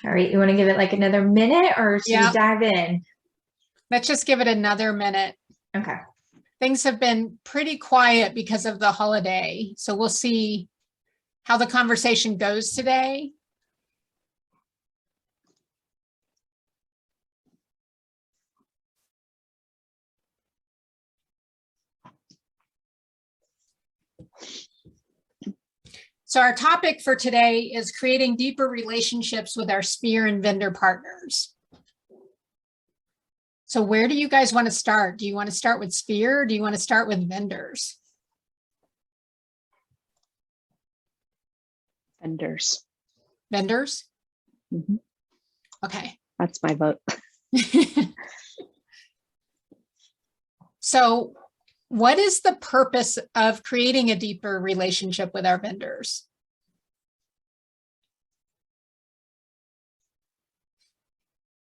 All right, you want to give it like another minute or should we Yeah. dive in? Let's just give it another minute. Okay. Things have been pretty quiet because of the holiday. So we'll see how the conversation goes today. So our topic for today is creating deeper relationships with our sphere and vendor partners. So where do you guys want to start? Do you want to start with sphere or do you want to start with vendors? Vendors. Vendors? Mm-hmm. Okay. That's my vote. So what is the purpose of creating a deeper relationship with our vendors?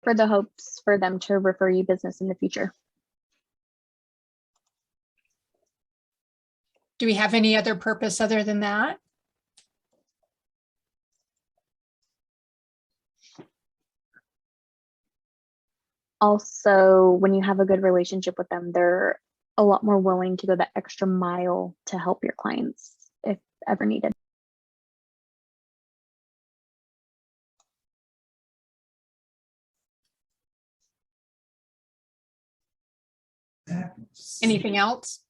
For the hopes for them to refer you business in the future. Do we have any other purpose other than that? Also, when you have a good relationship with them, they're a lot more willing to go the extra mile to help your clients if ever needed. Anything else?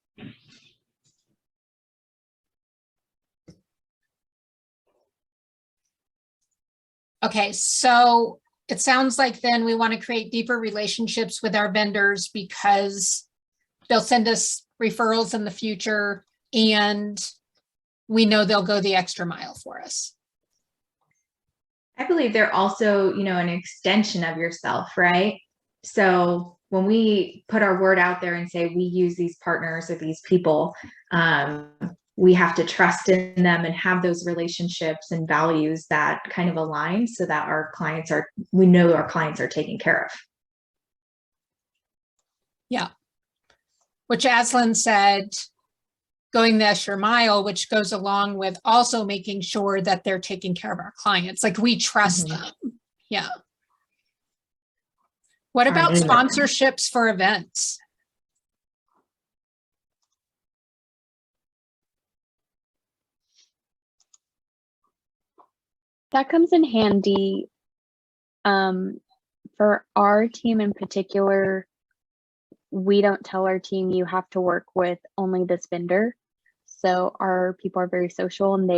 Okay, so it sounds like then we want to create deeper relationships with our vendors because they'll send us referrals in the future and we know they'll go the extra mile for us. I believe they're also, an extension of yourself, right? So when we put our word out there and say we use these partners or these people, we have to trust in them and have those relationships and values that kind of align so that we know our clients are taken care of. Yeah. Which Aslan said, going the extra mile, which goes along with also making sure that they're taking care of our clients. Like we trust them. Yeah. What about sponsorships for events? That comes in handy. For our team in particular, we don't tell our team you have to work with only this vendor. So our people are very social and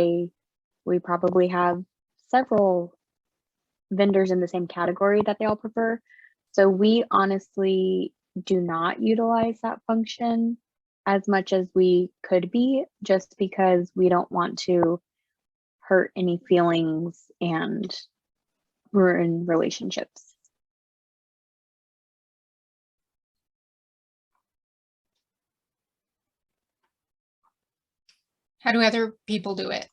we probably have several vendors in the same category that they all prefer. So we honestly do not utilize that function as much as we could be, just because we don't want to hurt any feelings and ruin relationships. How do other people do it?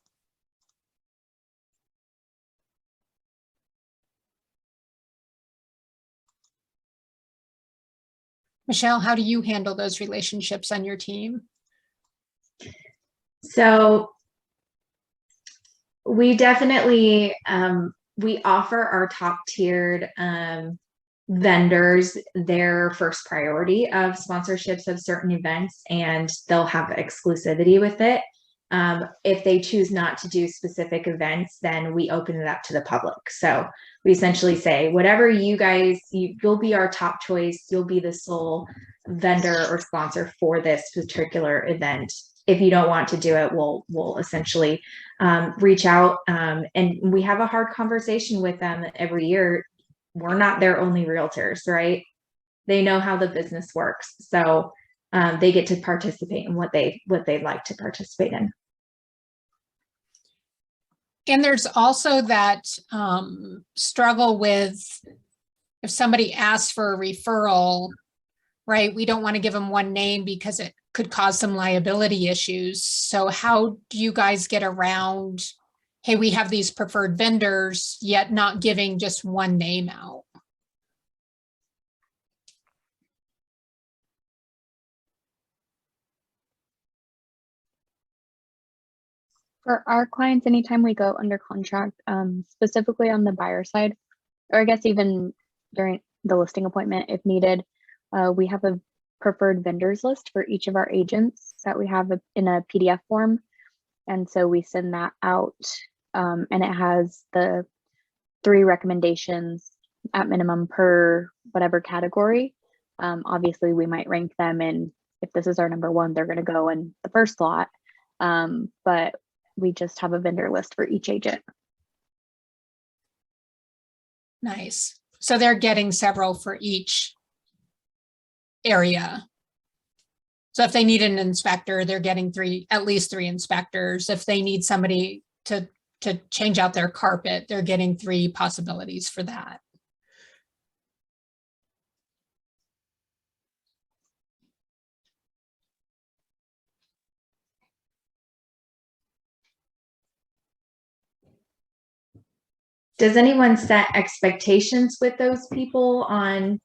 Michelle, how do you handle those relationships on your team? So we definitely, we offer our top tiered vendors their first priority of sponsorships of certain events, and they'll have exclusivity with it. If they choose not to do specific events, then we open it up to the public. So we essentially say, whatever you'll be our top choice. You'll be the sole vendor or sponsor for this particular event. If you don't want to do it, we'll essentially reach out, and we have a hard conversation with them every year. We're not their only realtors, right? They know how the business works. So they get to participate in what they'd like to participate in. And there's also that struggle with if somebody asks for a referral, right? We don't want to give them one name because it could cause some liability issues. So how do you guys get around, hey, we have these preferred vendors, yet not giving just one name out? For our clients, anytime we go under contract, specifically on the buyer side, or I guess even during the listing appointment if needed. We have a preferred vendors list for each of our agents that we have in a PDF form. And so we send that out, and it has the 3 recommendations at minimum per whatever category. Obviously, we might rank them, and if this is our number 1, they're going to go in the first slot. But we just have a vendor list for each agent. Nice. So they're getting several for each area. So if they need an inspector, they're getting at least 3 inspectors. If they need somebody to change out their carpet, they're getting 3 possibilities for that. Does anyone set expectations with those people on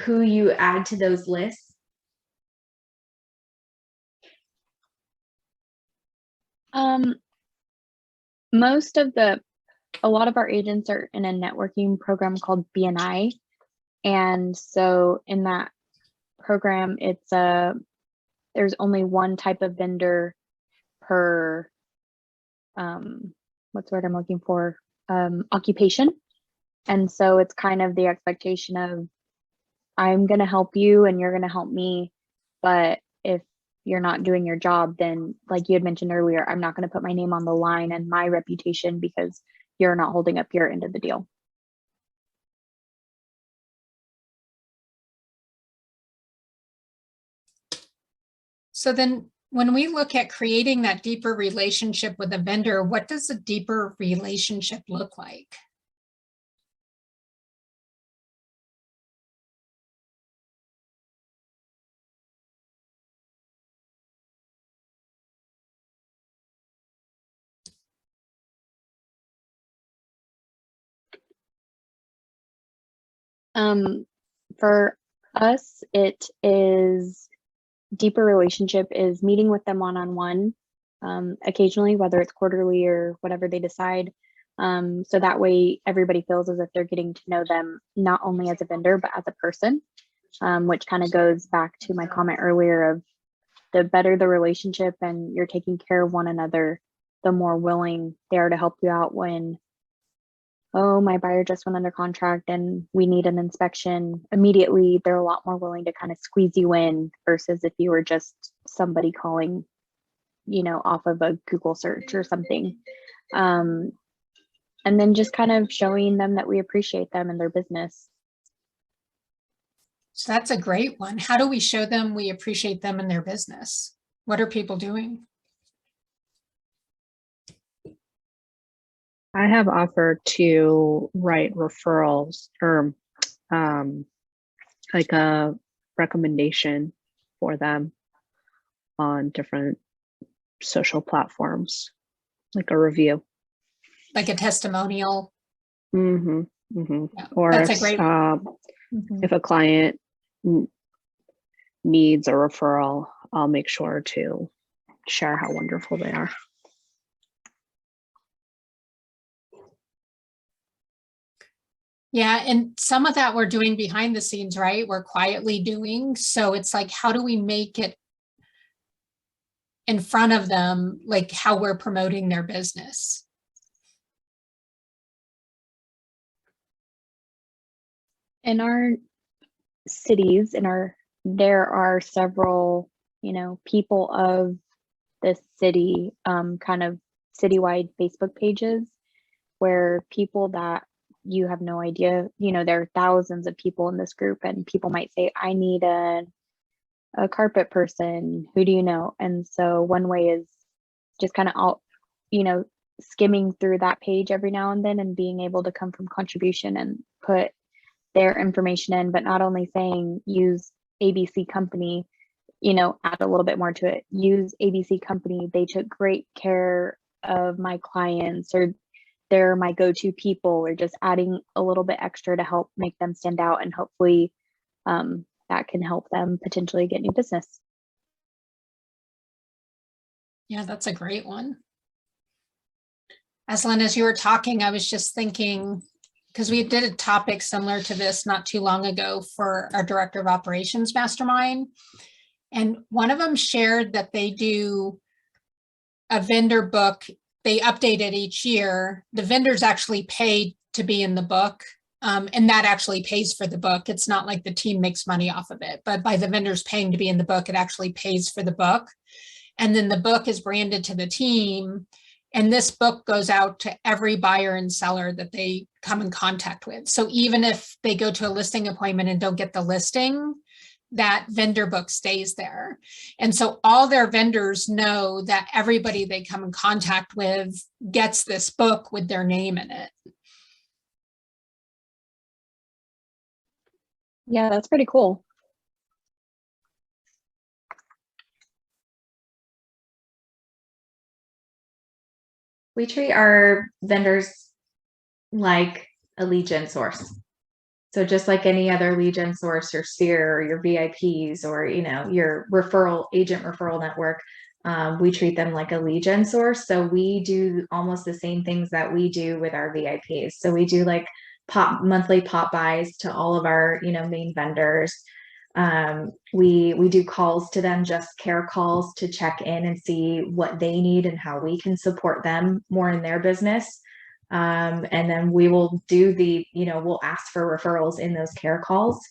who you add to those lists? A lot of our agents are in a networking program called BNI. And so in that program, there's only one type of vendor per, what's the word I'm looking for? Occupation. And so it's kind of the expectation of, I'm going to help you and you're going to help me. But if you're not doing your job, then like you had mentioned earlier, I'm not going to put my name on the line and my reputation because you're not holding up your end of the deal. So then when we look at creating that deeper relationship with a vendor, what does a deeper relationship look like? For us, it is deeper relationship is meeting with them one-on-one, occasionally, whether it's quarterly or whatever they decide. So that way everybody feels as if they're getting to know them, not only as a vendor, but as a person, which kind of goes back to my comment earlier of the better the relationship and you're taking care of one another, the more willing they are to help you out when, oh, my buyer just went under contract and we need an inspection immediately. They're a lot more willing to kind of squeeze you in versus if you were just somebody calling, off of a Google search or something. And then just kind of showing them that we appreciate them and their business. So that's a great one. How do we show them we appreciate them and their business? What are people doing? I have offered to write referrals or like a recommendation for them on different social platforms, like a review. Like a testimonial? Mm-hmm. Mm-hmm. Yeah, or that's if, a great if a client needs a referral, I'll make sure to share how wonderful they are. Yeah, and some of that we're doing behind the scenes, right? We're quietly doing. So it's like, how do we make it in front of them, like how we're promoting their business? In our cities, there are several, people of the city, kind of citywide Facebook pages where people that you have no idea, there are thousands of people in this group and people might say, I need a carpet person. Who do you know? And so one way is just kind of skimming through that page every now and then and being able to come from contribution and put their information in, but not only saying use ABC company, add a little bit more to it. Use ABC company. They took great care of my clients, or they're my go-to people, or just adding a little bit extra to help make them stand out. And hopefully that can help them potentially get new business. Yeah, that's a great one. As you were talking, I was just thinking, because we did a topic similar to this not too long ago for our Director of Operations Mastermind. And one of them shared that they do a vendor book. They update it each year. The vendors actually pay to be in the book. And that actually pays for the book. It's not like the team makes money off of it, but by the vendors paying to be in the book, it actually pays for the book. And then the book is branded to the team. And this book goes out to every buyer and seller that they come in contact with. So even if they go to a listing appointment and don't get the listing, that vendor book stays there. And so all their vendors know that everybody they come in contact with gets this book with their name in it. Yeah, that's pretty cool. We treat our vendors like a lead gen source. So just like any other lead gen source, your Sphere or your VIPs or, you know, your agent referral network, we treat them like a lead gen source. So we do almost the same things that we do with our VIPs. So we do like monthly pop buys to all of our, you know, main vendors. We do calls to them, just care calls to check in and see what they need and how we can support them more in their business. And then we will do we'll ask for referrals in those care calls.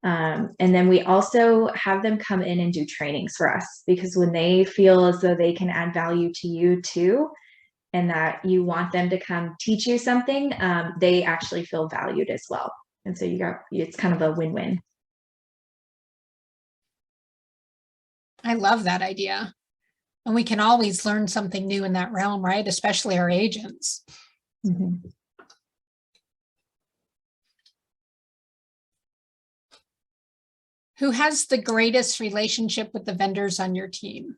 And then we also have them come in and do trainings for us, because when they feel as though they can add value to you too, and that you want them to come teach you something, they actually feel valued as well. And so it's kind of a win-win. I love that idea. And we can always learn something new in that realm, right? Especially our agents. Mm-hmm. Who has the greatest relationship with the vendors on your team?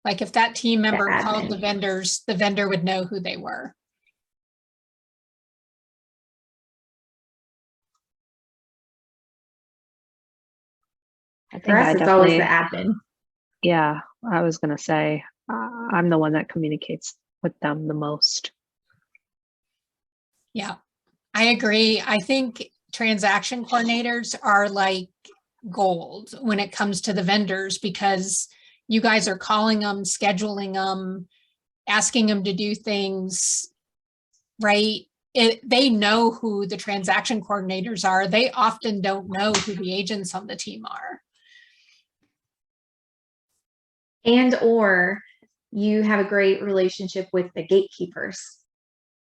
Like if that team member called the vendors, the vendor would know who they were. I think For us, it's always the admin. Yeah, I was going to say, I'm the one that communicates with them the most. Yeah, I agree. I think transaction coordinators are like gold when it comes to the vendors, because you guys are calling them, scheduling them, asking them to do things, right? They know who the transaction coordinators are. They often don't know who the agents on the team are. And or you have a great relationship with the gatekeepers,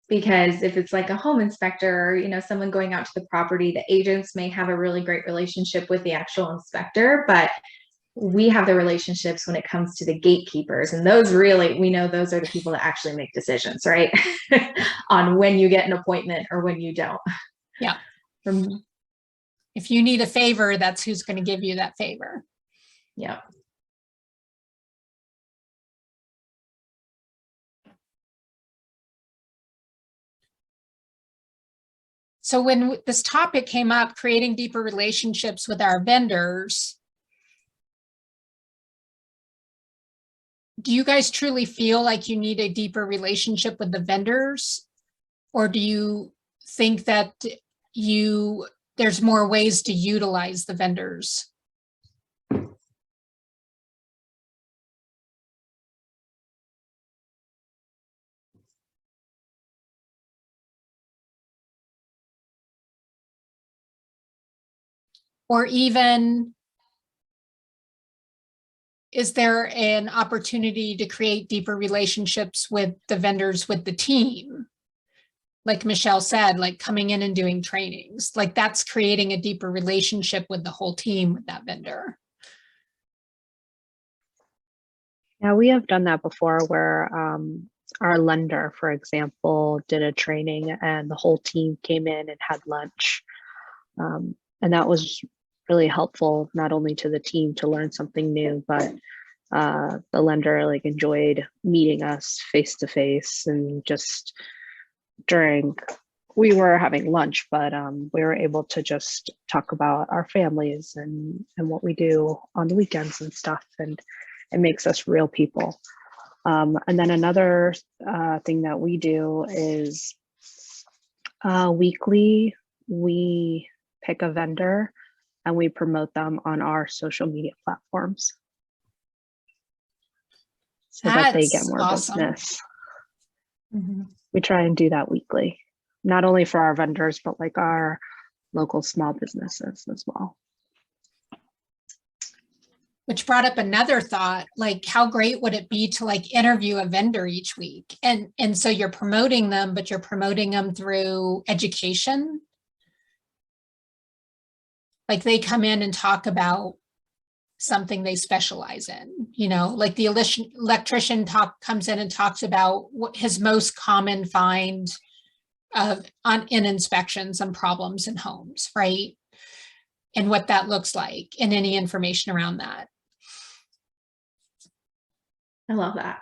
because if it's like a home inspector or, you know, someone going out to the property, the agents may have a really great relationship with the actual inspector, but we have the relationships when it comes to the gatekeepers, and those really, we know those are the people that actually make decisions, right? On when you get an appointment or when you don't. Yeah. If you need a favor, that's who's going to give you that favor. Yeah. So when this topic came up, creating deeper relationships with our vendors, do you guys truly feel like you need a deeper relationship with the vendors? Or do you think that there's more ways to utilize the vendors? Or even, is there an opportunity to create deeper relationships with the vendors with the team? Like Michelle said, like coming in and doing trainings, like that's creating a deeper relationship with the whole team with that vendor. Yeah, we have done that before where our lender, for example, did a training and the whole team came in and had lunch. And that was really helpful, not only to the team to learn something new, but the lender like enjoyed meeting us face to face, and just we were having lunch, but we were able to just talk about our families and what we do on the weekends and stuff. And it makes us real people. And then another thing that we do is weekly, we pick a vendor and we promote them on our social media platforms so that they get That's more awesome. business. Mhm. We try and do that weekly, not only for our vendors, but like our local small businesses as well. Which brought up another thought, like how great would it be to like interview a vendor each week? And so you're promoting them, but you're promoting them through education. Like they come in and talk about something they specialize in, you know, like the electrician comes in and talks about what his most common find in inspections and problems in homes, right? And what that looks like and any information around that. I love that.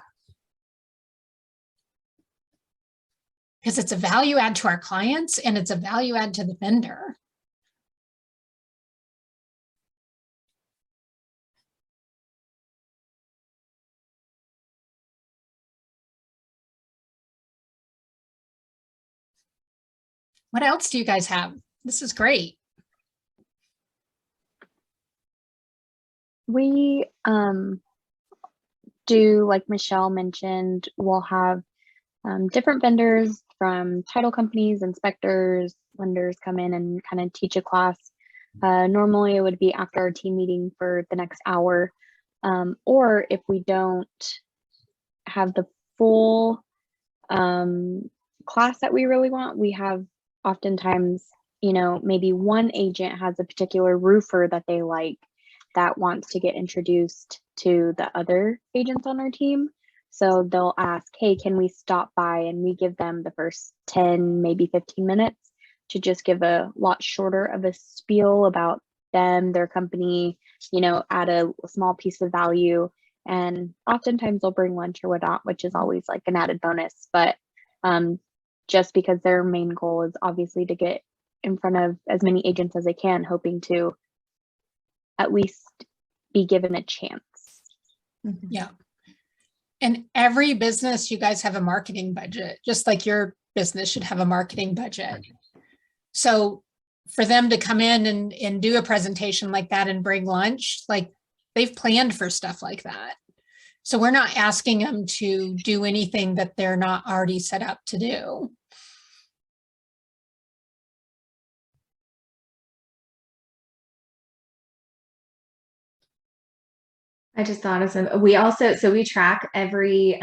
Because it's a value add to our clients and it's a value add to the vendor. What else do you guys have? This is great. We do, like Michelle mentioned, we'll have different vendors from title companies, inspectors, lenders come in and kind of teach a class. Normally it would be after our team meeting for the next hour. Or if we don't have the full class that we really want, we have oftentimes, you know, maybe one agent has a particular roofer that they like that wants to get introduced to the other agents on our team. So they'll ask, hey, can we stop by? And we give them the first 10, maybe 15 minutes to just give a lot shorter of a spiel about them, their company, you know, add a small piece of value. And oftentimes they'll bring lunch or whatnot, which is always like an added bonus. But just because their main goal is obviously to get in front of as many agents as they can, hoping to at least be given a chance. Yeah. And every business, you guys have a marketing budget, just like your business should have a marketing budget. So for them to come in and do a presentation like that and bring lunch, like they've planned for stuff like that. So we're not asking them to do anything that they're not already set up to do. I just thought of some, we also, so we track every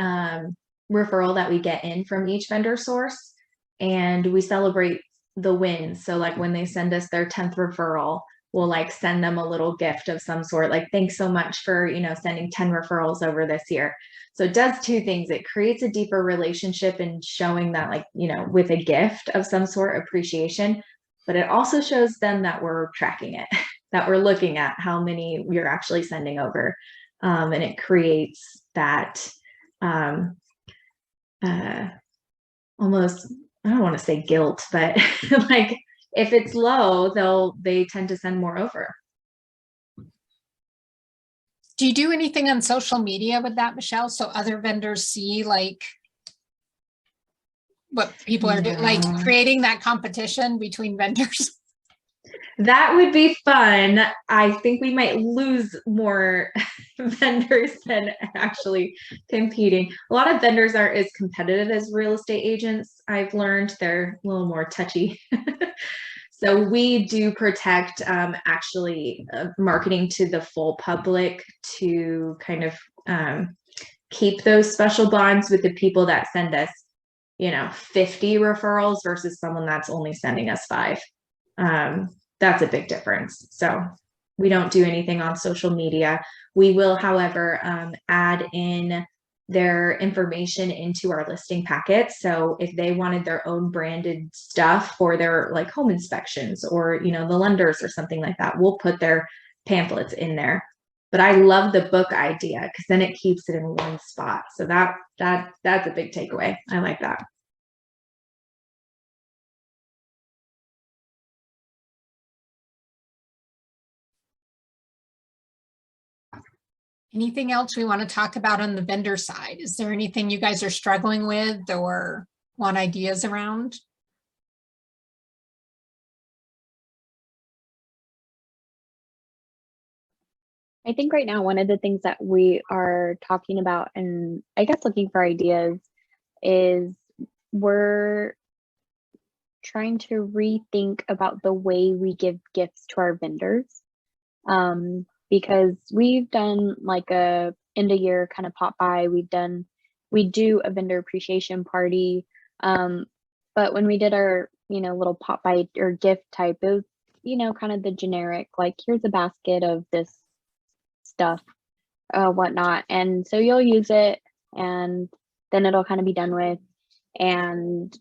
referral that we get in from each vendor source and we celebrate the wins. So like when they send us their 10th referral, we'll like send them a little gift of some sort, like, thanks so much for, you know, sending 10 referrals over this year. So it does two things. It creates a deeper relationship and showing that, like, you know, with a gift of some sort, appreciation, but it also shows them that we're tracking it, that we're looking at how many we're actually sending over. And it creates that almost, I don't want to say guilt, but like if it's low, they tend to send more over. Do you do anything on social media with that, Michelle? So other vendors see like what people are doing, like creating that competition between vendors? That would be fun. I think we might lose more vendors than actually competing. A lot of vendors aren't as competitive as real estate agents. I've learned they're a little more touchy. So we do protect actually marketing to the full public to kind of keep those special bonds with the people that send us, you know, 50 referrals versus someone that's only sending us 5. That's a big difference. So we don't do anything on social media. We will, however, add in their information into our listing packet. So if they wanted their own branded stuff for their like home inspections or, you know, the lenders or something like that, we'll put their pamphlets in there. But I love the book idea because then it keeps it in one spot. So that's a big takeaway. I like that. Anything else we want to talk about on the vendor side? Is there anything you guys are struggling with or want ideas around? I think right now, one of the things that we are talking about and I guess looking for ideas is we're trying to rethink about the way we give gifts to our vendors. Because we've done like a end of year kind of pop by, we do a vendor appreciation party. But when we did our, little pop by or gift type, it was, kind of the generic, like here's a basket of this stuff, whatnot. And so you'll use it and then it'll kind of be done with. And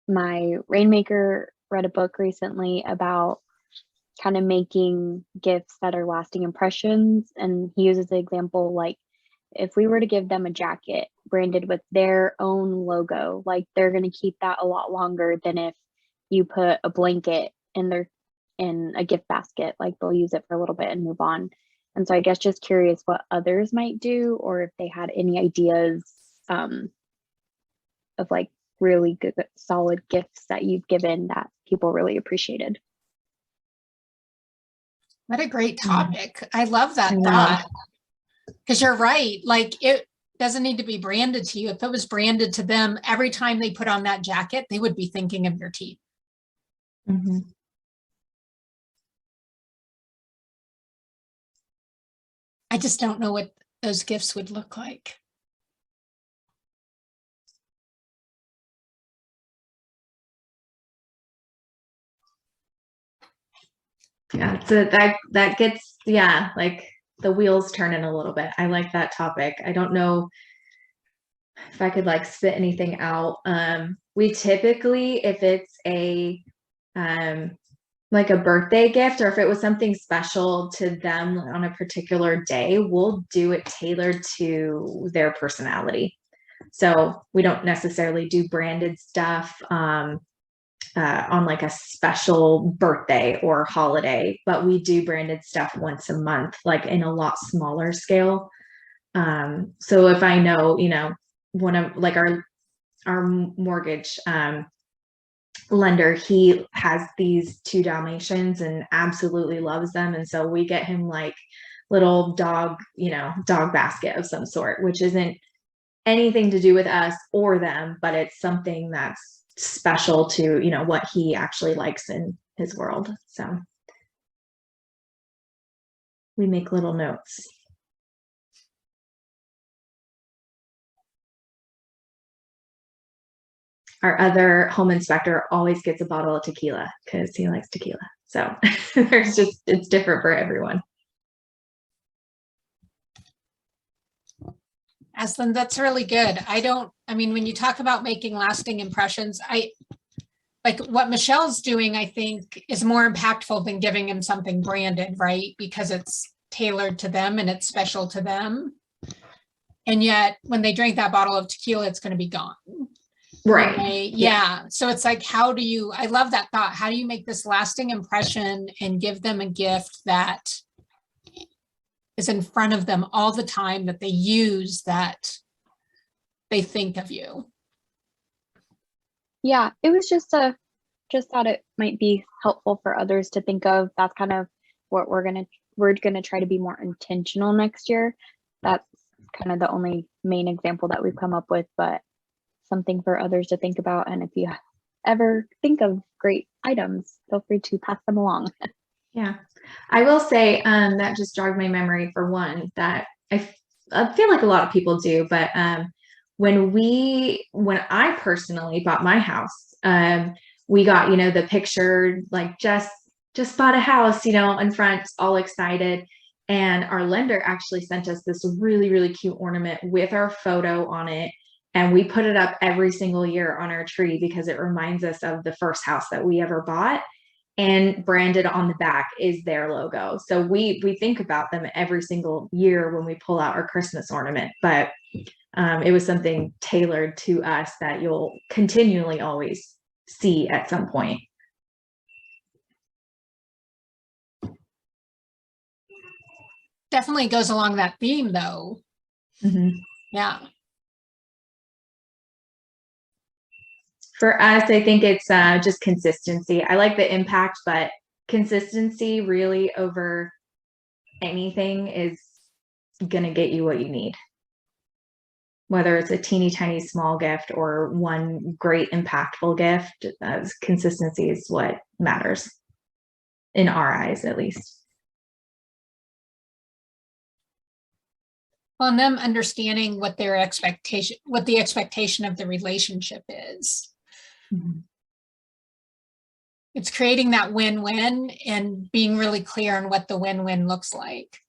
my rainmaker read a book recently about kind of making gifts that are lasting impressions. And he uses the example, like if we were to give them a jacket branded with their own logo, like they're going to keep that a lot longer than if you put a blanket in a gift basket, like they'll use it for a little bit and move on. And so I guess just curious what others might do, or if they had any ideas of like really good, solid gifts that you've given that people really appreciated. What a great topic. I love that I know. thought. Because you're right. Like it doesn't need to be branded to you. If it was branded to them, every time they put on that jacket, they would be thinking of your teeth. Mm-hmm. I just don't know what those gifts would look like. Yeah, so that gets, like the wheels turning a little bit. I like that topic. I don't know if I could like spit anything out. We typically, if it's a like a birthday gift or if it was something special to them on a particular day, we'll do it tailored to their personality. So we don't necessarily do branded stuff on like a special birthday or holiday, but we do branded stuff once a month, like in a lot smaller scale. So if I know, one of like our mortgage lender, he has these 2 Dalmatians and absolutely loves them. And so we get him like little dog basket of some sort, which isn't anything to do with us or them, but it's something that's special to, what he actually likes in his world. So we make little notes. Our other home inspector always gets a bottle of tequila because he likes tequila. So it's different for everyone. Aslan, that's really good. When you talk about making lasting impressions, like what Michelle's doing, I think is more impactful than giving him something branded, right? Because it's tailored to them and it's special to them. And yet when they drink that bottle of tequila, it's going to be gone. Right. Yeah. So it's like, I love that thought. How do you make this lasting impression and give them a gift that is in front of them all the time, that they use, that they think of you? Yeah, it was just thought it might be helpful for others to think of. That's kind of what we're gonna try to be more intentional next year. That's kind of the only main example that we've come up with, but something for others to think about. And if you ever think of great items, feel free to pass them along. Yeah, I will say that just jogged my memory for one that I feel like a lot of people do, but when I personally bought my house, we got, the picture, like just bought a house, in front, all excited. And our lender actually sent us this really, really cute ornament with our photo on it. And we put it up every single year on our tree because it reminds us of the first house that we ever bought. And branded on the back is their logo. So we think about them every single year when we pull out our Christmas ornament. But it was something tailored to us that you'll continually always see at some point. definitely goes along that theme though. Mhm. Yeah. For us, I think it's just consistency. I like the impact, but consistency really over anything is going to get you what you need. Whether it's a teeny tiny small gift or one great impactful gift, consistency is what matters in our eyes, at least. Well, and them understanding what the expectation of the relationship is. Mhm. It's creating that win-win and being really clear on what the win-win looks like.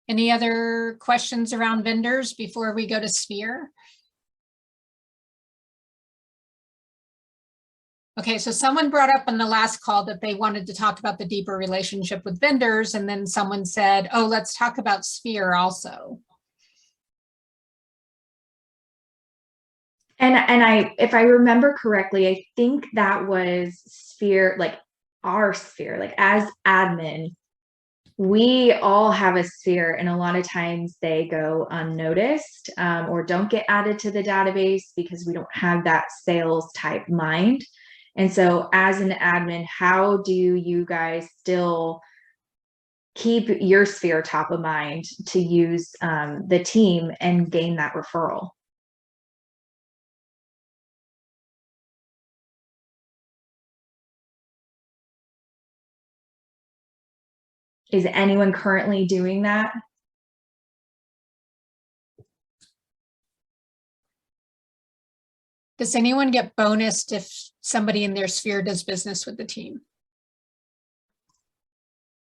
Any other questions around vendors before we go to Sphere? Okay, so someone brought up on the last call that they wanted to talk about the deeper relationship with vendors, and then someone said, oh, let's talk about Sphere also. And I, if I remember correctly, I think that was Sphere, like our Sphere, like as admin, we all have a Sphere, and a lot of times they go unnoticed or don't get added to the database because we don't have that sales type mind. And so as an admin, how do you guys still keep your Sphere top of mind to use the team and gain that referral? Is anyone currently doing that? Does anyone get bonused if somebody in their sphere does business with the team?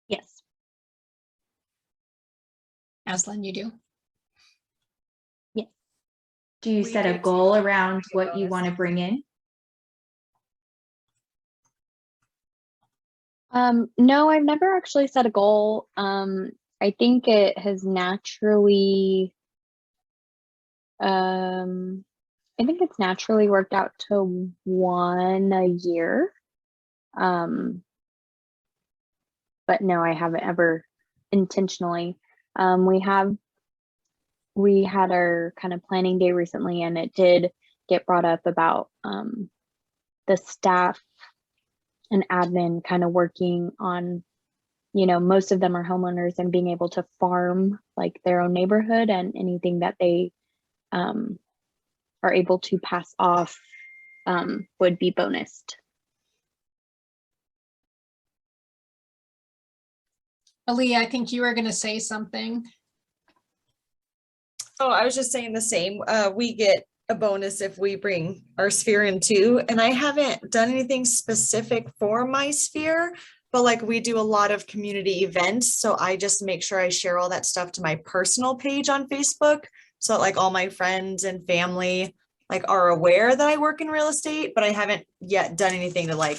Yes. Aslan, you do? Yes. Do you set a goal around what you want to bring in? No, I've never actually set a goal. I think it has naturally, I think it's naturally worked out to one a year. But no, I haven't ever intentionally. We had our kind of planning day recently, and it did get brought up about the staff and admin kind of working on, you know, most of them are homeowners and being able to farm like their own neighborhood, and anything that they are able to pass off would be bonused. Aaliyah, I think you were going to say something. Oh, I was just saying the same. We get a bonus if we bring our sphere in too. And I haven't done anything specific for my sphere, but like we do a lot of community events. So I just make sure I share all that stuff to my personal page on Facebook. So that like all my friends and family like are aware that I work in real estate, but I haven't yet done anything to like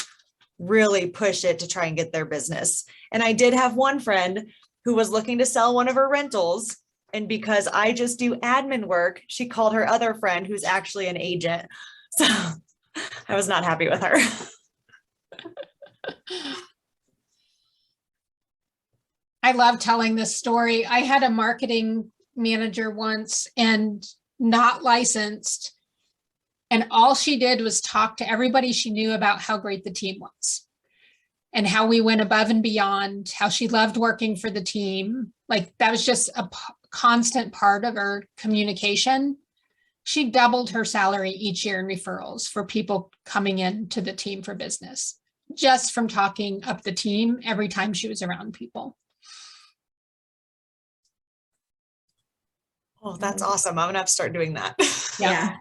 really push it to try and get their business. And I did have one friend who was looking to sell one of her rentals. And because I just do admin work, she called her other friend who's actually an agent. So I was not happy with her. I love telling this story. I had a marketing manager once and not licensed. And all she did was talk to everybody she knew about how great the team was and how we went above and beyond, how she loved working for the team. Like that was just a constant part of her communication. She doubled her salary each year in referrals for people coming into the team for business, just from talking up the team every time she was around people. Oh, that's awesome. I'm gonna have to start doing that. Yeah.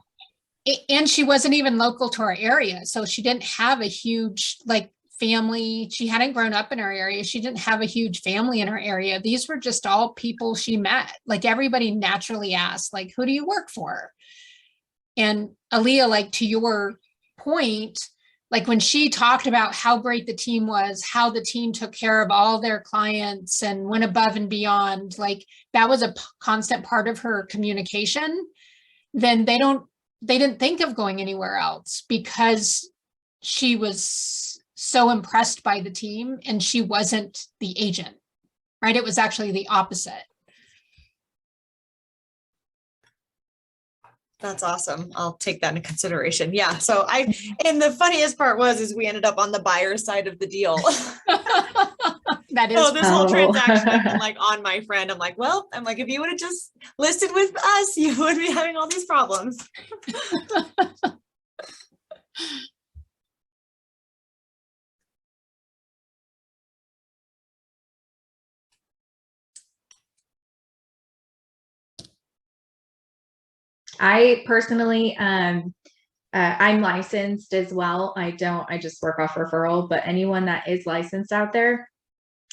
And she wasn't even local to our area. So she didn't have a huge like family. She hadn't grown up in our area. She didn't have a huge family in our area. These were just all people she met. Like everybody naturally asked, like, who do you work for? And Aaliyah, like to your point, like when she talked about how great the team was, how the team took care of all their clients and went above and beyond, like that was a constant part of her communication. then they didn't think of going anywhere else because she was so impressed by the team and she wasn't the agent, right? It was actually the opposite. That's awesome. I'll take that into consideration. Yeah. So and the funniest part is we ended up on the buyer side of the deal. That is. So this whole Oh. transaction has been like on my friend. I'm like, if you would have just listed with us, you would be having all these problems. I personally, I'm licensed as well. I just work off referral, but anyone that is licensed out there,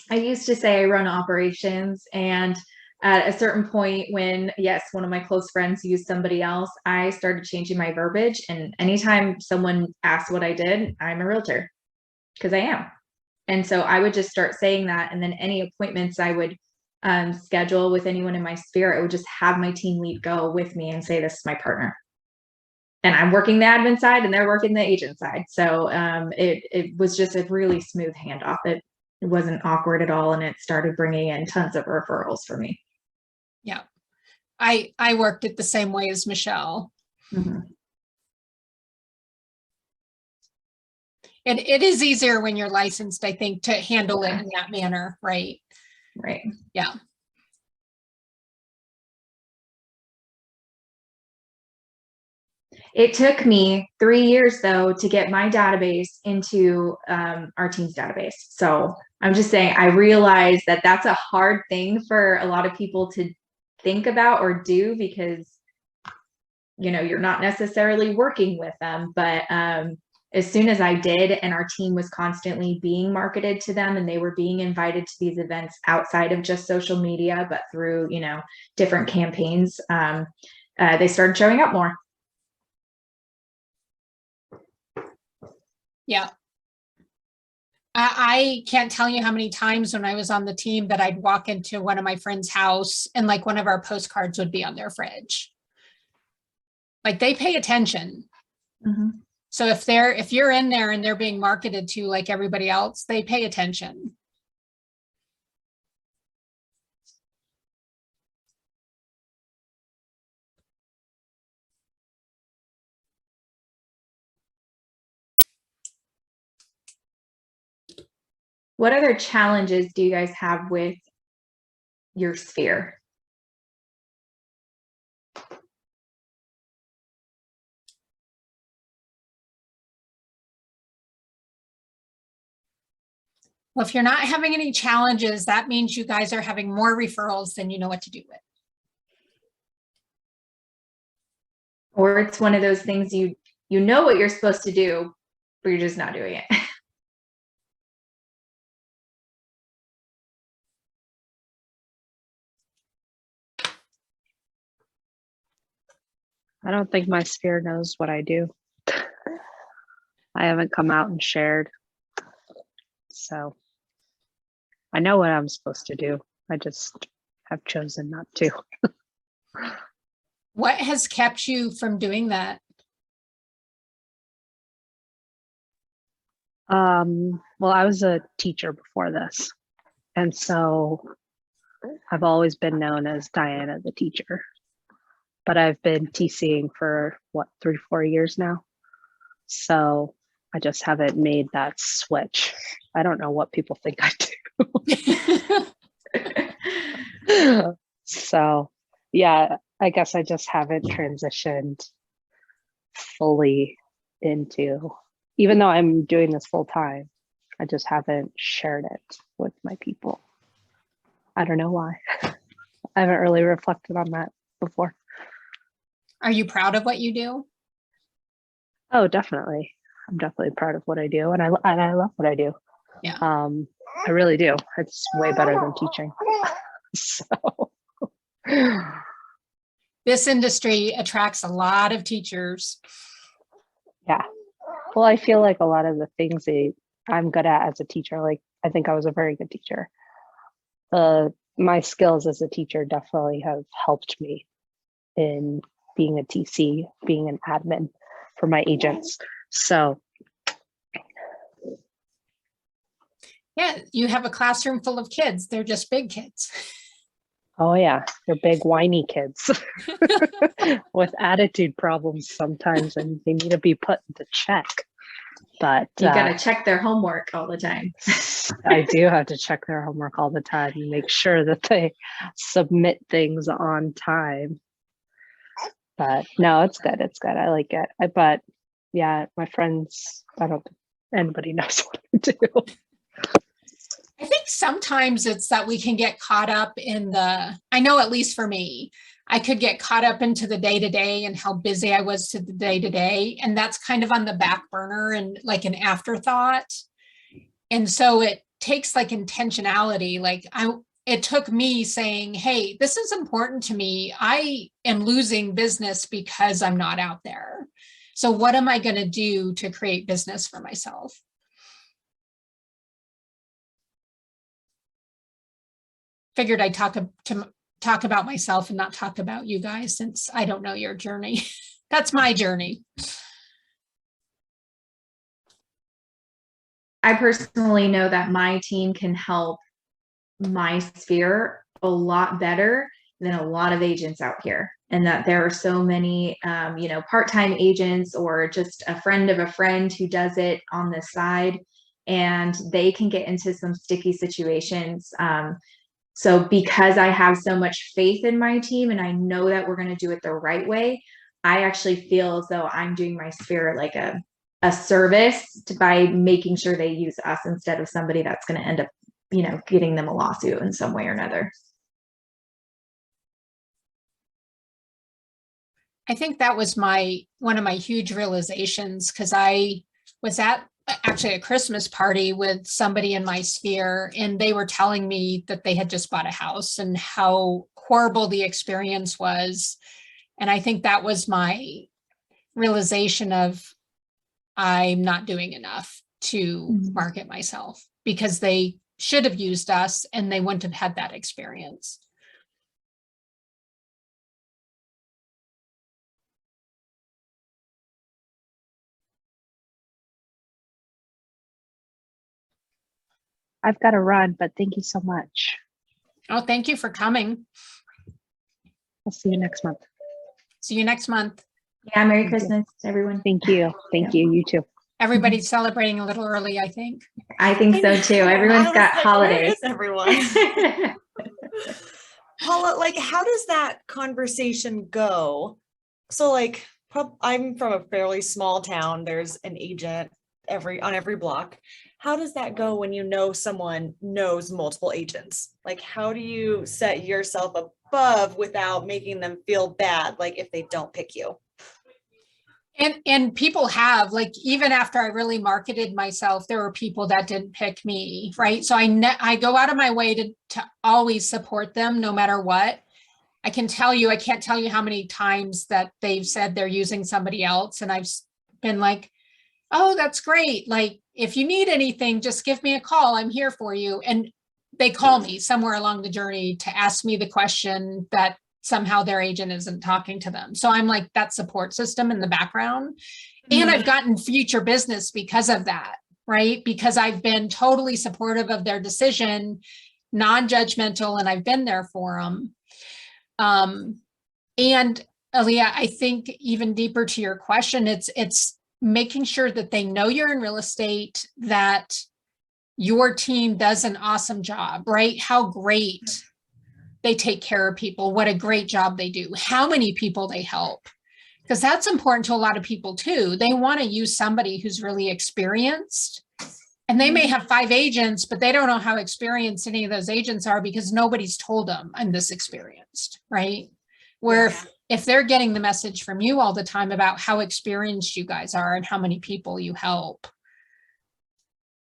I used to say I run operations, and at a certain point when, yes, one of my close friends used somebody else, I started changing my verbiage. And anytime someone asked what I did, I'm a realtor, because I am. And so I would just start saying that. And then any appointments I would schedule with anyone in my sphere, I would just have my team lead go with me and say, this is my partner. And I'm working the admin side and they're working the agent side. So it was just a really smooth handoff. It wasn't awkward at all. And it started bringing in tons of referrals for me. Yeah. I worked it the same way as Michelle. Mm-hmm. And it is easier when you're licensed, I think, to handle it in that manner, right? Right. Yeah. It took me 3 years though to get my database into our team's database. So I'm just saying, I realize that that's a hard thing for a lot of people to think about or do, because you're not necessarily working with them. But as soon as I did, and our team was constantly being marketed to them and they were being invited to these events outside of just social media, but through, different campaigns, they started showing up more. Yeah. I can't tell you how many times when I was on the team that I'd walk into one of my friend's house and like one of our postcards would be on their fridge. Like they pay attention. Mm-hmm. So if you're in there and they're being marketed to like everybody else, they pay attention. What other challenges do you guys have with your sphere? Well, if you're not having any challenges, that means you guys are having more referrals than you know what to do with. Or it's one of those things you know what you're supposed to do, but you're just not doing it. I don't think my sphere knows what I do. I haven't come out and shared. So I know what I'm supposed to do. I just have chosen not to. What has kept you from doing that? Well, I was a teacher before this. And so I've always been known as Diana the teacher. But I've been TCing for 3-4 years now. So I just haven't made that switch. I don't know what people think I do. So yeah, I guess I just haven't transitioned fully into, even though I'm doing this full time, I just haven't shared it with my people. I don't know why. I haven't really reflected on that before. Are you proud of what you do? Oh, definitely. I'm definitely proud of what I do, and I love what I do. Yeah. I really do. It's way better than teaching. So This industry attracts a lot of teachers. yeah. Well, I feel like a lot of the things that I'm good at as a teacher, like I think I was a very good teacher. My skills as a teacher definitely have helped me in being a TC, being an admin for my agents. So Yeah, you have a classroom full of kids. They're just big kids. oh yeah, they're big whiny kids with attitude problems sometimes, and they need to be put into check. But You got to check their homework all the time. I do have to check their homework all the time and make sure that they submit things on time. But no, it's good. It's good. I like it. But yeah, my friends, I don't think anybody knows what I do. I think sometimes it's that we can get caught up in I know at least for me, I could get caught up into the day-to-day and how busy I was to the day-to-day. And that's kind of on the back burner and like an afterthought. And so it takes like intentionality. It took me saying, hey, this is important to me. I am losing business because I'm not out there. So what am I going to do to create business for myself? Figured I'd talk about myself and not talk about you guys, since I don't know your journey. That's my journey. I personally know that my team can help my sphere a lot better than a lot of agents out here. And that there are so many, part-time agents or just a friend of a friend who does it on the side, and they can get into some sticky situations. So because I have so much faith in my team and I know that we're going to do it the right way, I actually feel as though I'm doing my sphere like a service by making sure they use us instead of somebody that's going to end up, getting them a lawsuit in some way or another. I think that was one of my huge realizations, because I was at actually a Christmas party with somebody in my sphere, and they were telling me that they had just bought a house and how horrible the experience was. And I think that was my realization of I'm not doing enough to market myself, because they should have used us and they wouldn't have had that experience. I've got to run, but thank you so much. Oh, thank you for coming. I'll see you next month. See you next month. Yeah, Merry Christmas, everyone. Thank you. Thank you. You too. Everybody's celebrating a little early, I think. I think so too. Everyone's got holidays. Everyone. Paula, how does that conversation go? So I'm from a fairly small town. There's an agent on every block. How does that go when someone knows multiple agents? How do you set yourself above without making them feel bad, if they don't pick you? And people have, even after I really marketed myself, there were people that didn't pick me, right? So I go out of my way to always support them no matter what. I can't tell you how many times that they've said they're using somebody else, and I've been like, oh, that's great. If you need anything, just give me a call. I'm here for you. And they call me somewhere along the journey to ask me the question that somehow their agent isn't talking to them. So I'm like that support system in the background. And I've gotten future business because of that, right? Because I've been totally supportive of their decision, non-judgmental, and I've been there for them. And Aaliyah, I think even deeper to your question, it's making sure that they know you're in real estate, that your team does an awesome job, right? How great they take care of people, what a great job they do, how many people they help, because that's important to a lot of people too. They want to use somebody who's really experienced, and they may have 5 agents, but they don't know how experienced any of those agents are because nobody's told them I'm this experienced, right? Where if they're getting the message from you all the time about how experienced you guys are and how many people you help,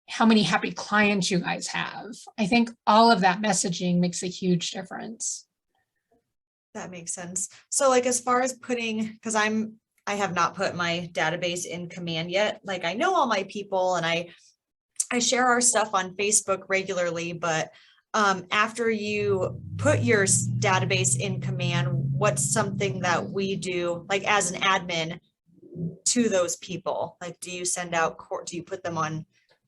how many happy clients you guys have, I think all of that messaging makes a huge difference. That makes sense. So as far as because I have not put my database in command yet. I know all my people and I share our stuff on Facebook regularly, but after you put your database in command, what's something that we do, like as an admin, to those people? Like, do you send out, do you put them on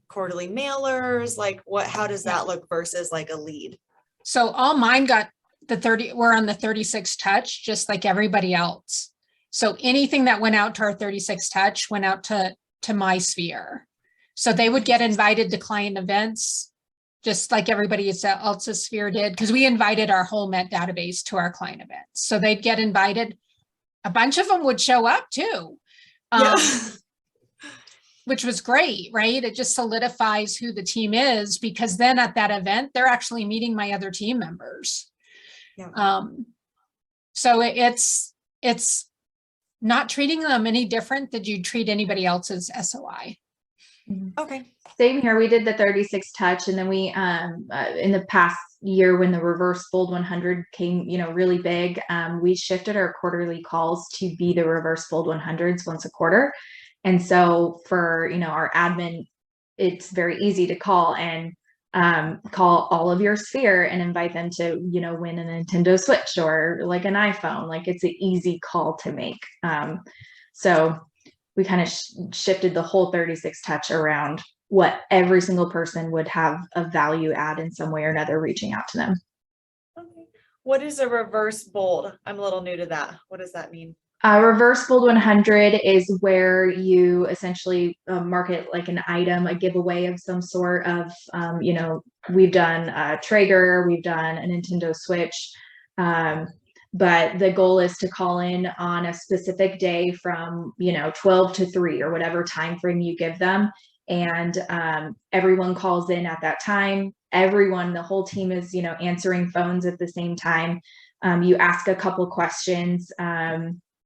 quarterly mailers? Like how does that look versus like a lead? So all mine got we're on the 36 touch, just like everybody else. So anything that went out to our 36 touch went out to my sphere. So they would get invited to client events, just like everybody else's sphere did, because we invited our whole Met database to our client events. So they'd get invited. A bunch of them would show up too, which was great, right? It just solidifies who the team is, because then at that event, they're actually meeting my other team members. Yeah. So it's not treating them any different than you treat anybody else's SOI. Okay. Same here. We did the 36 touch, and then we in the past year when the reverse fold 100 came, really big, we shifted our quarterly calls to be the reverse fold 100s once a quarter. And so for, our admin, it's very easy to call and call all of your sphere and invite them to, win a Nintendo Switch or like an iPhone. Like, it's an easy call to make. So we kind of shifted the whole 36 touch around what every single person would have a value add in some way or another reaching out to them. Okay. What is a reverse bold? I'm a little new to that. What does that mean? Reverse Bold 100 is where you essentially market like an item, a giveaway of some sort of, we've done a Traeger, we've done a Nintendo Switch, but the goal is to call in on a specific day from, 12 to 3 or whatever time frame you give them. And everyone calls in at that time. The whole team is, answering phones at the same time. You ask a couple questions,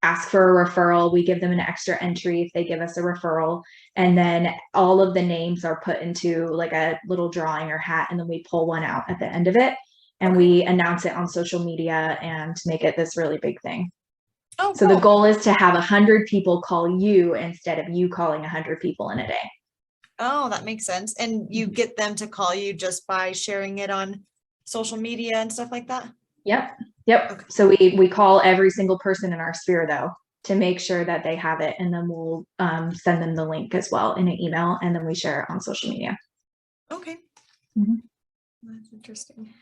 ask for a referral. We give them an extra entry if they give us a referral. And then all of the names are put into like a little drawing or hat, and then we pull one out at the end of it. And we announce it on social media and make it this really big thing. Oh, so cool. The goal is to have 100 people call you instead of you calling 100 people in a day. Oh, that makes sense. And you get them to call you just by sharing it on social media and stuff like that? Yep. Okay. So we call every single person in our sphere though, to make sure that they have it. And then we'll send them the link as well in an email, and then we share it on social media. Okay. Mhm. That's interesting.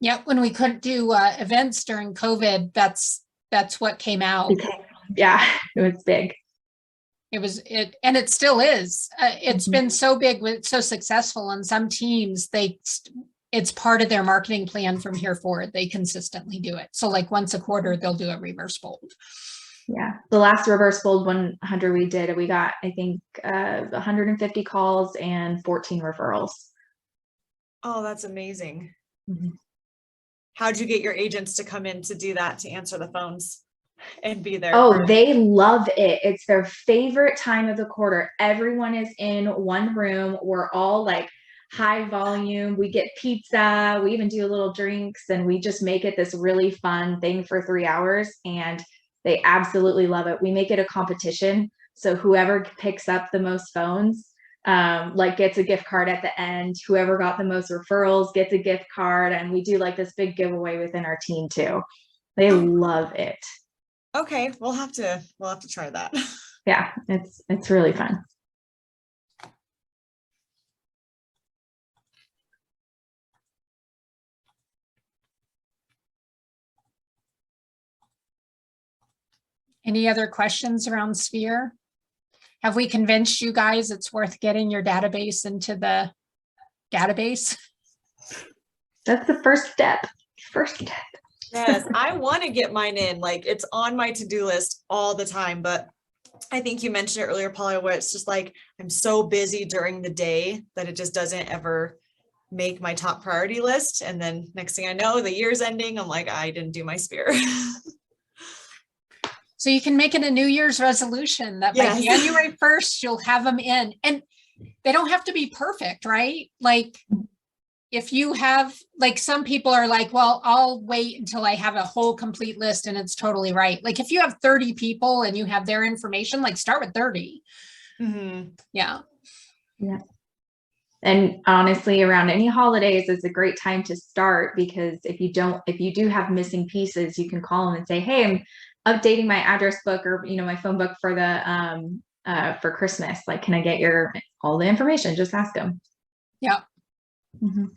Yep. When we couldn't do events during COVID, that's what came out. Yeah, it was big. And it still is. It's been so big, so successful, and some teams, it's part of their marketing plan from here forward. They consistently do it. So like once a quarter, they'll do a reverse bold. Yeah. The last reverse bold 100 we did, we got, I think, 150 calls and 14 referrals. Oh, that's amazing. Mm-hmm. How'd you get your agents to come in to do that, to answer the phones and be there? Oh, they love it. It's their favorite time of the quarter. Everyone is in one room. We're all like high volume. We get pizza. We even do little drinks, and we just make it this really fun thing for 3 hours. And they absolutely love it. We make it a competition. So whoever picks up the most phones, gets a gift card at the end. Whoever got the most referrals gets a gift card. And we do like this big giveaway within our team too. They love it. Okay, we'll have to try that. Yeah, it's really fun. Any other questions around Sphere? Have we convinced you guys it's worth getting your database into the database? That's the first step. Yes, I want to get mine in. Like, it's on my to-do list all the time, but I think you mentioned it earlier, Paula, where it's just like, I'm so busy during the day that it just doesn't ever make my top priority list. And then next thing I know, the year's ending. I'm like, I didn't do my Sphere. So you can make it a New Year's resolution that by January 1st, you'll have them in, and they don't have to be perfect, right? Like, if you have, like, some people are like, well, I'll wait until I have a whole complete list, and it's totally right. Like, if you have 30 people and you have their information, like, start with 30. Mm-hmm. Yeah. Yeah. And honestly, around any holidays is a great time to start, because if you do have missing pieces, you can call them and say, hey, I'm updating my address book, or, my phone book for for Christmas. Like, can I get all the information? Just ask them. Yeah. Mhm.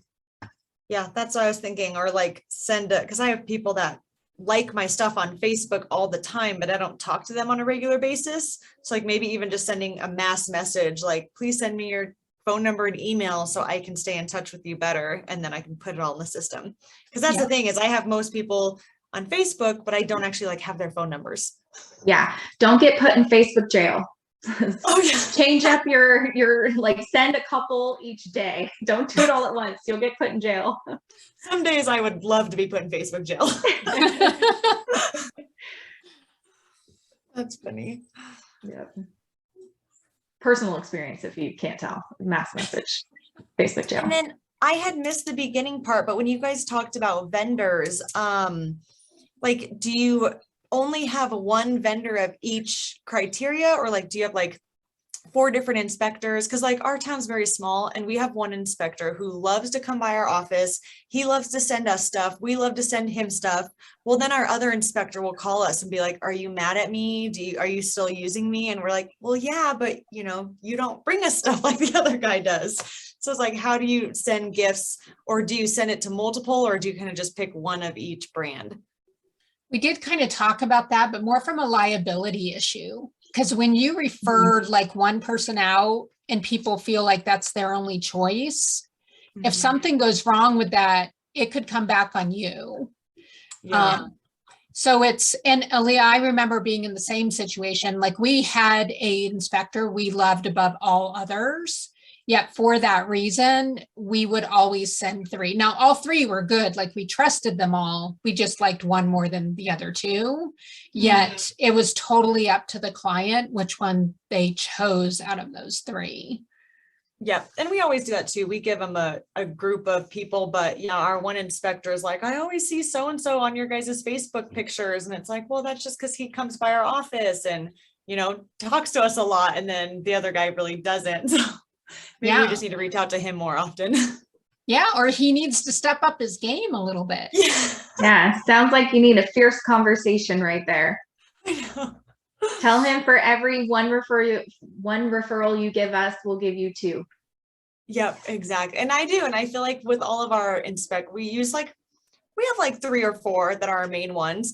Yeah, that's what I was thinking. Or like because I have people that like my stuff on Facebook all the time, but I don't talk to them on a regular basis. So like maybe even just sending a mass message, like, please send me your phone number and email so I can stay in touch with you better. And then I can put it all in the system. Because that's Yeah. the thing, is I have most people on Facebook, but I don't actually like have their phone numbers. Yeah. Don't get put in Facebook jail. Oh yeah. Change up your like, send a couple each day. Don't do it all at once. You'll get put in jail. Some days I would love to be put in Facebook jail. That's funny. Yep. Personal experience, if you can't tell. Mass message, Facebook jail. And then I had missed the beginning part, but when you guys talked about vendors, like, do you only have one vendor of each criteria, or like, do you have like 4 different inspectors? Because like our town's very small and we have one inspector who loves to come by our office. He loves to send us stuff. We love to send him stuff. Well, then our other inspector will call us and be like, are you mad at me? Are you still using me? And we're like, well, yeah, but you don't bring us stuff like the other guy does. So it's like, how do you send gifts, or do you send it to multiple, or do you kind of just pick one of each brand? We did kind of talk about that, but more from a liability issue. Because when you refer like one person out and people feel like that's their only choice, if something goes wrong with that, it could come back on you. Yeah. So and Aaliyah, I remember being in the same situation. Like, we had a inspector we loved above all others. Yet for that reason, we would always send 3. Now, all 3 were good. Like, we trusted them all. We just liked one more than the other 2. Yet it was totally up to the client which one they chose out of those 3. Yep. And we always do that too. We give them a group of people, but yeah, our one inspector is like, I always see so-and-so on your guys' Facebook pictures. And it's like, well, that's just because he comes by our office and, talks to us a lot. And then the other guy really doesn't. So maybe we just need to reach out to him more often. Yeah. Or he needs to step up his game a little bit. Yeah. Sounds like you need a fierce conversation right there. I know. Tell him, for every one referral you give us, we'll give you 2. Yep, exactly. And I do. And I feel like with all of our we have like 3 or 4 that are our main ones.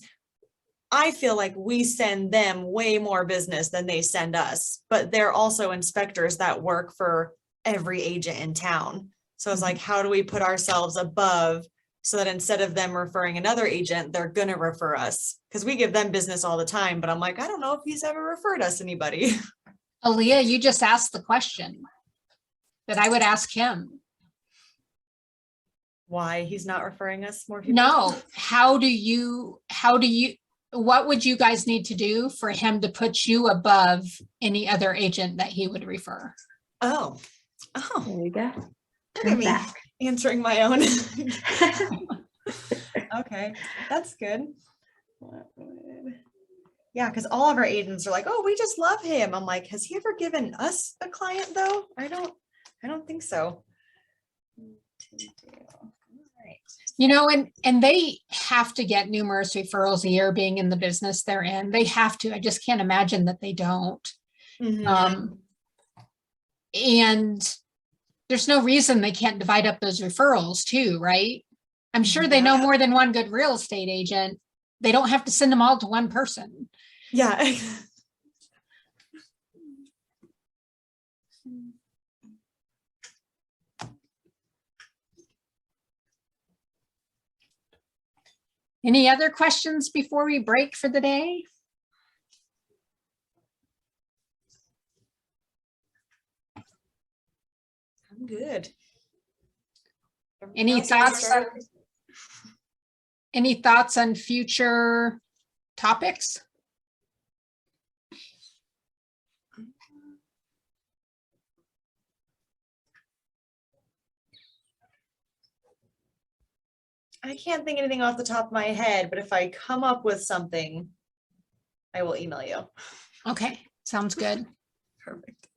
I feel like we send them way more business than they send us, but they're also inspectors that work for every agent in town. So it's like, how do we put ourselves above so that instead of them referring another agent, they're going to refer us? Because we give them business all the time, but I'm like, I don't know if he's ever referred us anybody. Aaliyah, you just asked the question that I would ask him. Why he's not referring us more people? No, what would you guys need to do for him to put you above any other agent that he would refer? Oh, There you go. look at me answering my own. Okay, that's good. Yeah, because all of our agents are like, oh, we just love him. I'm like, has he ever given us a client though? I don't think so. And they have to get numerous referrals a year being in the business they're in. They have to. I just can't imagine that they don't. Mhm. And there's no reason they can't divide up those referrals too, right? I'm sure they know more than one good real estate agent. They don't have to send them all to one person. Yeah. Any other questions before we break for the day? I'm good. Any thoughts on future topics? I can't think anything off the top of my head, but if I come up with something, I will email you. Okay, sounds good. Perfect.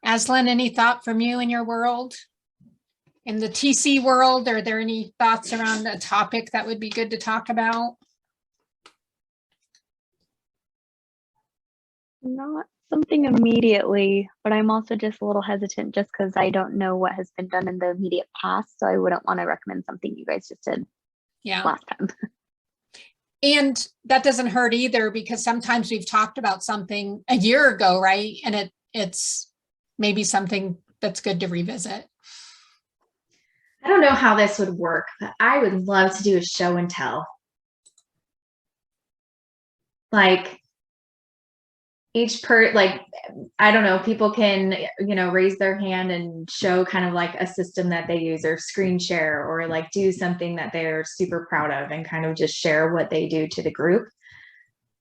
Aslan, any thought from you in your world? In the TC world, are there any thoughts around a topic that would be good to talk about? Not something immediately, but I'm also just a little hesitant just because I don't know what has been done in the immediate past. So I wouldn't want to recommend something you guys just did Yeah. last time. And that doesn't hurt either, because sometimes we've talked about something a year ago, right? And it's maybe something that's good to revisit. I don't know how this would work, but I would love to do a show and tell. Like I don't know, people can, raise their hand and show kind of like a system that they use, or screen share, or like do something that they're super proud of and kind of just share what they do to the group.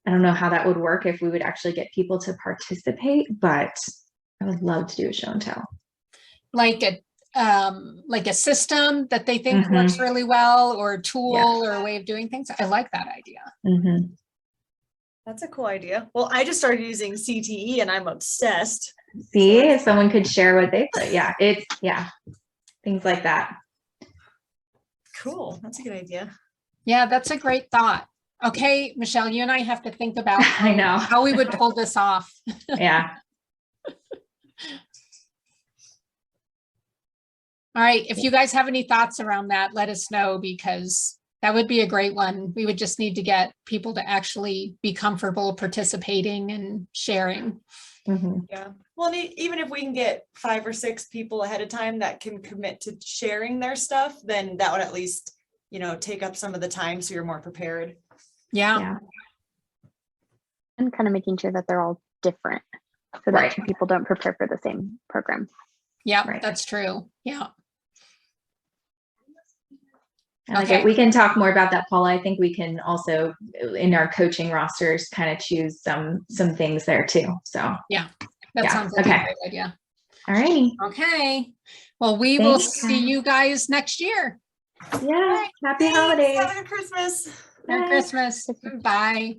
I don't know how that would work, if we would actually get people to participate, but I would love to do a show and tell. Like a system that they think Mm-hmm. works really well, or a tool or a way of doing things. I like that idea. Mm-hmm. That's a cool idea. Well, I just started using CTE and I'm obsessed. See, if someone could share what they put. Yeah, things like that. Cool. That's a good idea. Yeah, that's a great thought. Okay, Michelle, you and I have to think about I know how we would pull this off. Yeah. All right, if you guys have any thoughts around that, let us know, because that would be a great one. We would just need to get people to actually be comfortable participating and sharing. Mm-hmm. Yeah. Well, and even if we can get 5 or 6 people ahead of time that can commit to sharing their stuff, then that would at least, take up some of the time so you're more prepared. Yeah. And kind of making sure that they're all different so that Right. two people don't prepare for the same program. Yeah, Right. that's true. Yeah. Okay. We can talk more about that, Paula. I think we can also, in our coaching rosters, kind of choose some things there too. So That sounds like a great idea. All righty. Okay. Well, we will Thanks, see guys. you guys next year. Yeah. Happy Thanks. holidays. Have a good Christmas. Merry Bye. Christmas. Bye.